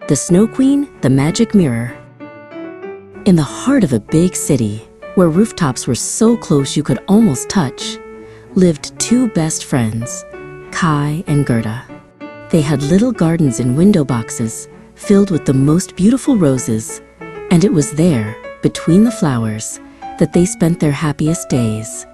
The Snow Queen, the Magic Mirror. In the heart of a big city, where rooftops were so close you could almost touch, lived two best friends, Kai and Gerda. They had little gardens in window boxes filled with the most beautiful roses, and it was there, between the flowers, that they spent their happiest days.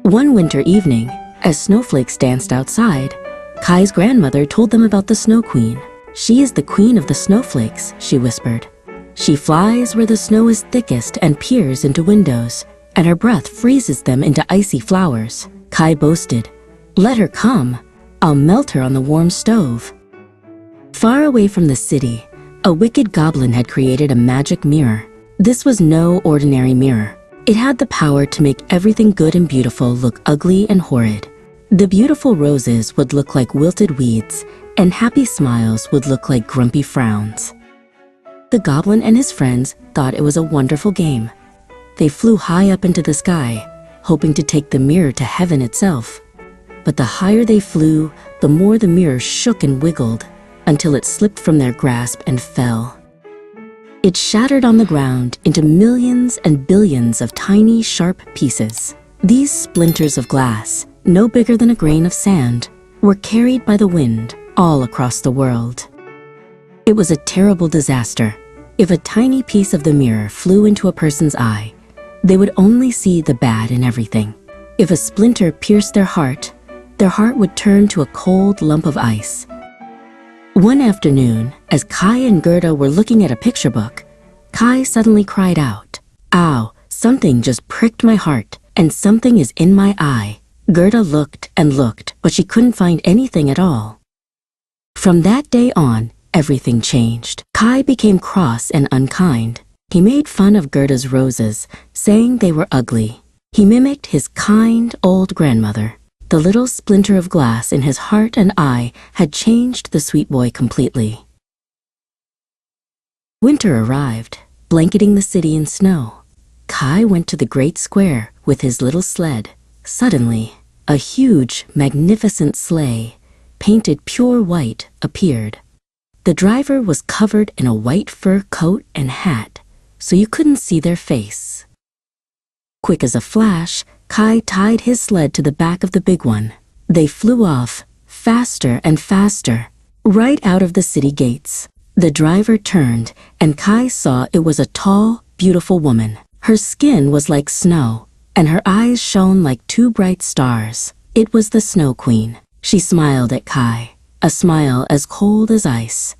One winter evening, as snowflakes danced outside, Kai's grandmother told them about the Snow Queen. "She is the queen of the snowflakes," she whispered. "She flies where the snow is thickest and peers into windows, and her breath freezes them into icy flowers." Kai boasted, "Let her come. I'll melt her on the warm stove." Far away from the city, a wicked goblin had created a magic mirror. This was no ordinary mirror. It had the power to make everything good and beautiful look ugly and horrid. The beautiful roses would look like wilted weeds, and happy smiles would look like grumpy frowns. The goblin and his friends thought it was a wonderful game. They flew high up into the sky, hoping to take the mirror to heaven itself. But the higher they flew, the more the mirror shook and wiggled, until it slipped from their grasp and fell. It shattered on the ground into millions and billions of tiny, sharp pieces. These splinters of glass, no bigger than a grain of sand, were carried by the wind all across the world. It was a terrible disaster. If a tiny piece of the mirror flew into a person's eye, they would only see the bad in everything. If a splinter pierced their heart would turn to a cold lump of ice. One afternoon, as Kai and Gerda were looking at a picture book, Kai suddenly cried out, "Ow, something just pricked my heart, and something is in my eye." Gerda looked and looked, but she couldn't find anything at all. From that day on, everything changed. Kai became cross and unkind. He made fun of Gerda's roses, saying they were ugly. He mimicked his kind old grandmother. The little splinter of glass in his heart and eye had changed the sweet boy completely. Winter arrived, blanketing the city in snow. Kai went to the great square with his little sled. Suddenly, a huge, magnificent sleigh, painted pure white, appeared. The driver was covered in a white fur coat and hat, so you couldn't see their face. Quick as a flash, Kai tied his sled to the back of the big one. They flew off, faster and faster, right out of the city gates. The driver turned, and Kai saw it was a tall, beautiful woman. Her skin was like snow, and her eyes shone like two bright stars. It was the Snow Queen. She smiled at Kai, a smile as cold as ice.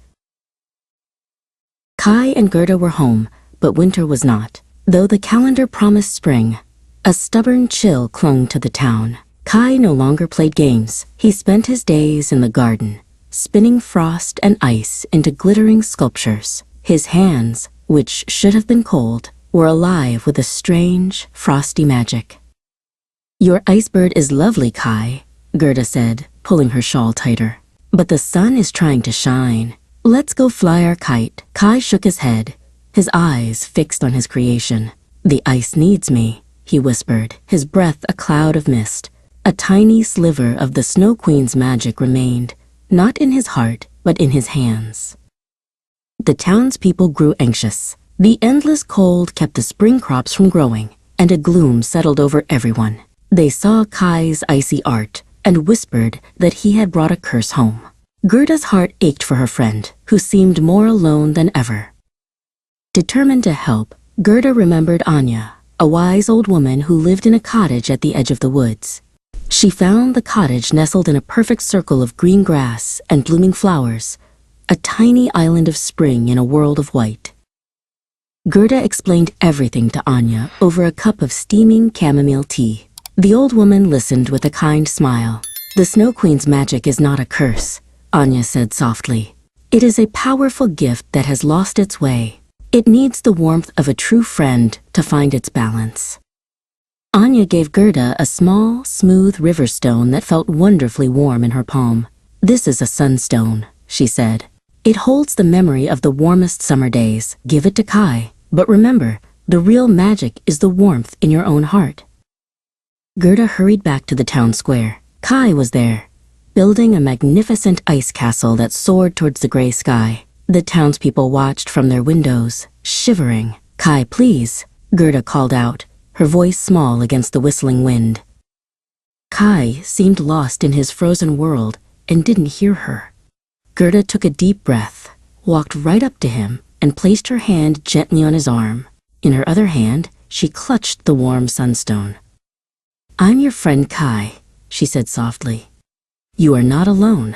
Kai and Gerda were home, but winter was not. Though the calendar promised spring, a stubborn chill clung to the town. Kai no longer played games. He spent his days in the garden, spinning frost and ice into glittering sculptures. His hands, which should have been cold, were alive with a strange, frosty magic. "Your ice bird is lovely, Kai," Gerda said, pulling her shawl tighter. "But the sun is trying to shine. Let's go fly our kite." Kai shook his head, his eyes fixed on his creation. "The ice needs me," he whispered, his breath a cloud of mist. A tiny sliver of the Snow Queen's magic remained, not in his heart, but in his hands. The townspeople grew anxious. The endless cold kept the spring crops from growing, and a gloom settled over everyone. They saw Kai's icy art and whispered that he had brought a curse home. Gerda's heart ached for her friend, who seemed more alone than ever. Determined to help, Gerda remembered Anya, a wise old woman who lived in a cottage at the edge of the woods. She found the cottage nestled in a perfect circle of green grass and blooming flowers, a tiny island of spring in a world of white. Gerda explained everything to Anya over a cup of steaming chamomile tea. The old woman listened with a kind smile. "The Snow Queen's magic is not a curse," Anya said softly. "It is a powerful gift that has lost its way. It needs the warmth of a true friend to find its balance." Anya gave Gerda a small, smooth river stone that felt wonderfully warm in her palm. "This is a sunstone," she said. "It holds the memory of the warmest summer days. Give it to Kai. But remember, the real magic is the warmth in your own heart." Gerda hurried back to the town square. Kai was there, building a magnificent ice castle that soared towards the gray sky. The townspeople watched from their windows, shivering. "Kai, please," Gerda called out, her voice small against the whistling wind. Kai seemed lost in his frozen world and didn't hear her. Gerda took a deep breath, walked right up to him, and placed her hand gently on his arm. In her other hand, she clutched the warm sunstone. "I'm your friend Kai," she said softly. "You are not alone."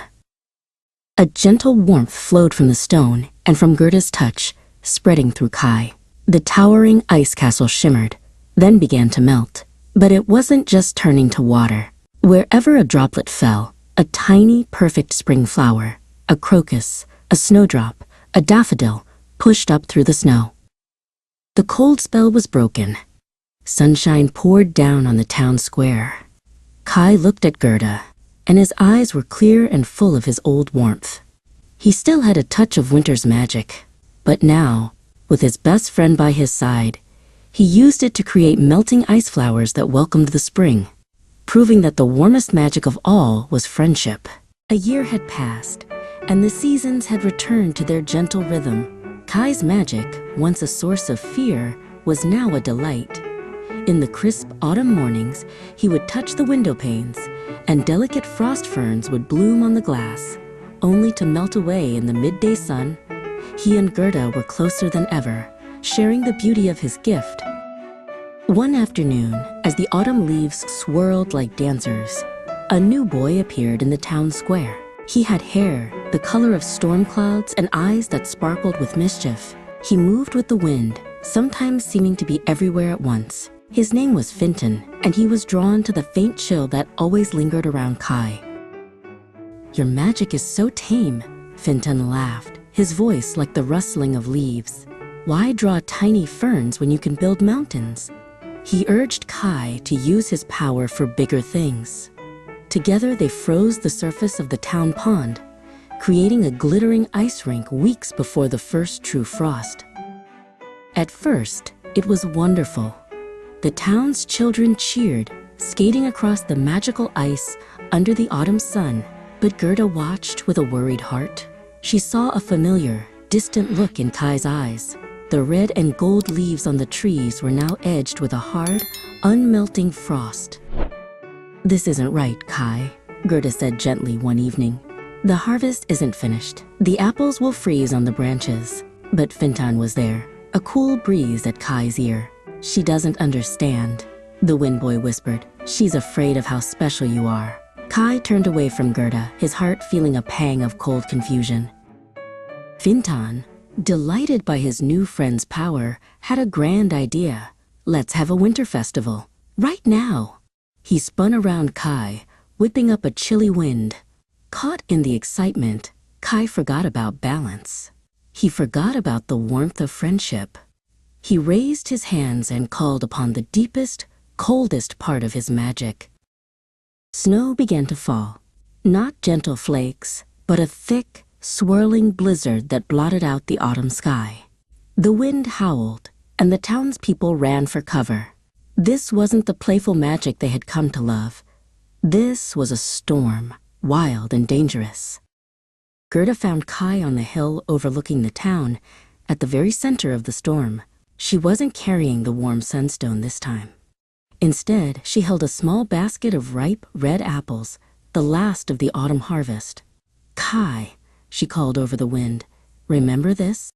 A gentle warmth flowed from the stone and from Gerda's touch, spreading through Kai. The towering ice castle shimmered, then began to melt. But it wasn't just turning to water. Wherever a droplet fell, a tiny, perfect spring flower, a crocus, a snowdrop, a daffodil, pushed up through the snow. The cold spell was broken. Sunshine poured down on the town square. Kai looked at Gerda, and his eyes were clear and full of his old warmth. He still had a touch of winter's magic, but now, with his best friend by his side, he used it to create melting ice flowers that welcomed the spring, proving that the warmest magic of all was friendship. A year had passed, and the seasons had returned to their gentle rhythm. Kai's magic, once a source of fear, was now a delight. In the crisp autumn mornings, he would touch the window panes, and delicate frost ferns would bloom on the glass, only to melt away in the midday sun. He and Gerda were closer than ever, sharing the beauty of his gift. One afternoon, as the autumn leaves swirled like dancers, a new boy appeared in the town square. He had hair the color of storm clouds and eyes that sparkled with mischief. He moved with the wind, sometimes seeming to be everywhere at once. His name was Finton, and he was drawn to the faint chill that always lingered around Kai. "Your magic is so tame," Finton laughed, his voice like the rustling of leaves. "Why draw tiny ferns when you can build mountains?" He urged Kai to use his power for bigger things. Together they froze the surface of the town pond, creating a glittering ice rink weeks before the first true frost. At first, it was wonderful. The town's children cheered, skating across the magical ice under the autumn sun. But Gerda watched with a worried heart. She saw a familiar, distant look in Kai's eyes. The red and gold leaves on the trees were now edged with a hard, unmelting frost. "This isn't right, Kai," Gerda said gently one evening. "The harvest isn't finished. The apples will freeze on the branches." But Fintan was there, a cool breeze at Kai's ear. "She doesn't understand," the wind boy whispered. "She's afraid of how special you are." Kai turned away from Gerda, his heart feeling a pang of cold confusion. Fintan, delighted by his new friend's power, had a grand idea. "Let's have a winter festival, right now." He spun around Kai, whipping up a chilly wind. Caught in the excitement, Kai forgot about balance. He forgot about the warmth of friendship. He raised his hands and called upon the deepest, coldest part of his magic. Snow began to fall, not gentle flakes, but a thick, swirling blizzard that blotted out the autumn sky. The wind howled, and the townspeople ran for cover. This wasn't the playful magic they had come to love. This was a storm, wild and dangerous. Gerda found Kai on the hill overlooking the town, at the very center of the storm. She wasn't carrying the warm sunstone this time. Instead, she held a small basket of ripe, red apples, the last of the autumn harvest. "Kai," she called over the wind, "remember this?"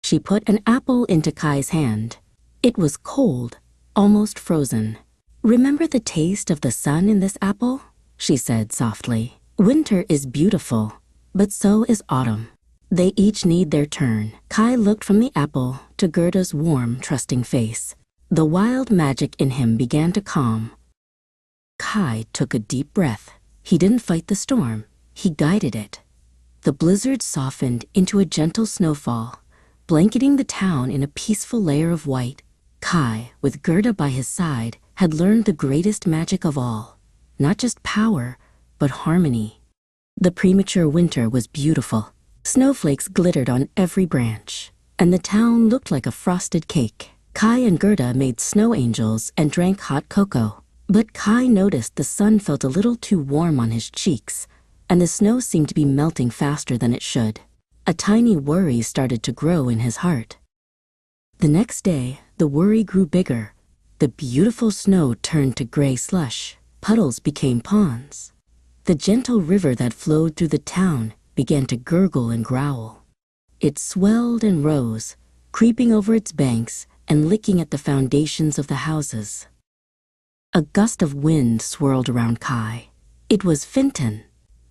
She put an apple into Kai's hand. It was cold, almost frozen. "Remember the taste of the sun in this apple?" she said softly. "Winter is beautiful, but so is autumn. They each need their turn." Kai looked from the apple to Gerda's warm, trusting face. The wild magic in him began to calm. Kai took a deep breath. He didn't fight the storm. He guided it. The blizzard softened into a gentle snowfall, blanketing the town in a peaceful layer of white. Kai, with Gerda by his side, had learned the greatest magic of all. Not just power, but harmony. The premature winter was beautiful. Snowflakes glittered on every branch, and the town looked like a frosted cake. Kai and Gerda made snow angels and drank hot cocoa. But Kai noticed the sun felt a little too warm on his cheeks, and the snow seemed to be melting faster than it should. A tiny worry started to grow in his heart. The next day, the worry grew bigger. The beautiful snow turned to gray slush. Puddles became ponds. The gentle river that flowed through the town began to gurgle and growl. It swelled and rose, creeping over its banks and licking at the foundations of the houses. A gust of wind swirled around Kai. It was Fintan.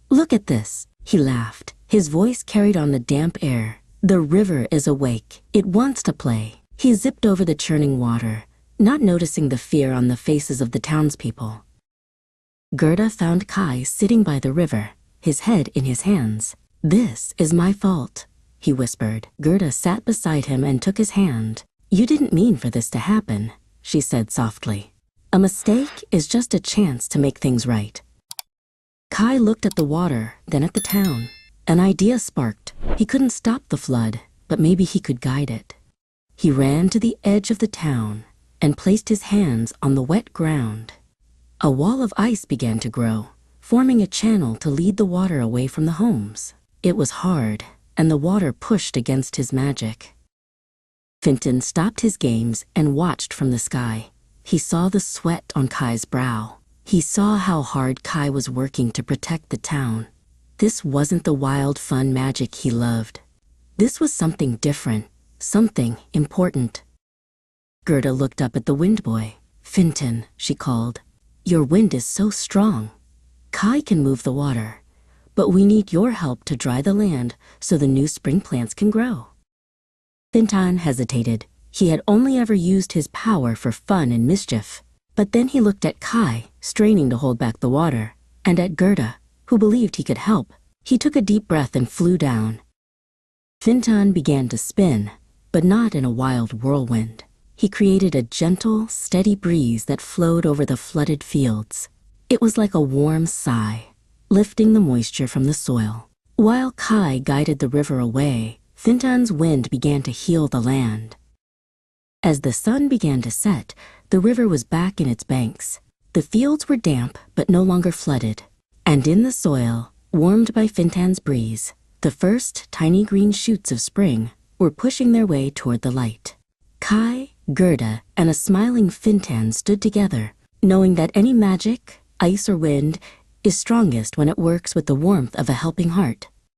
"Look at this," he laughed. His voice carried on the damp air. "The river is awake. It wants to play." He zipped over the churning water, not noticing the fear on the faces of the townspeople. Gerda found Kai sitting by the river, his head in his hands. "This is my fault," he whispered. Gerda sat beside him and took his hand. "You didn't mean for this to happen," she said softly. "A mistake is just a chance to make things right." Kai looked at the water, then at the town. An idea sparked. He couldn't stop the flood, but maybe he could guide it. He ran to the edge of the town and placed his hands on the wet ground. A wall of ice began to grow, forming a channel to lead the water away from the homes. It was hard, and the water pushed against his magic. Fintan stopped his games and watched from the sky. He saw the sweat on Kai's brow. He saw how hard Kai was working to protect the town. This wasn't the wild, fun magic he loved. This was something different, something important. Gerda looked up at the wind boy. "Fintan," she called, "your wind is so strong. Kai can move the water, but we need your help to dry the land so the new spring plants can grow." Fintan hesitated. He had only ever used his power for fun and mischief. But then he looked at Kai, straining to hold back the water, and at Gerda, who believed he could help. He took a deep breath and flew down. Fintan began to spin, but not in a wild whirlwind. He created a gentle, steady breeze that flowed over the flooded fields. It was like a warm sigh, lifting the moisture from the soil. While Kai guided the river away, Fintan's wind began to heal the land. As the sun began to set, the river was back in its banks. The fields were damp but no longer flooded. And in the soil, warmed by Fintan's breeze, the first tiny green shoots of spring were pushing their way toward the light. Kai, Gerda, and a smiling Fintan stood together, knowing that any magic, ice or wind, is strongest when it works with the warmth of a helping heart.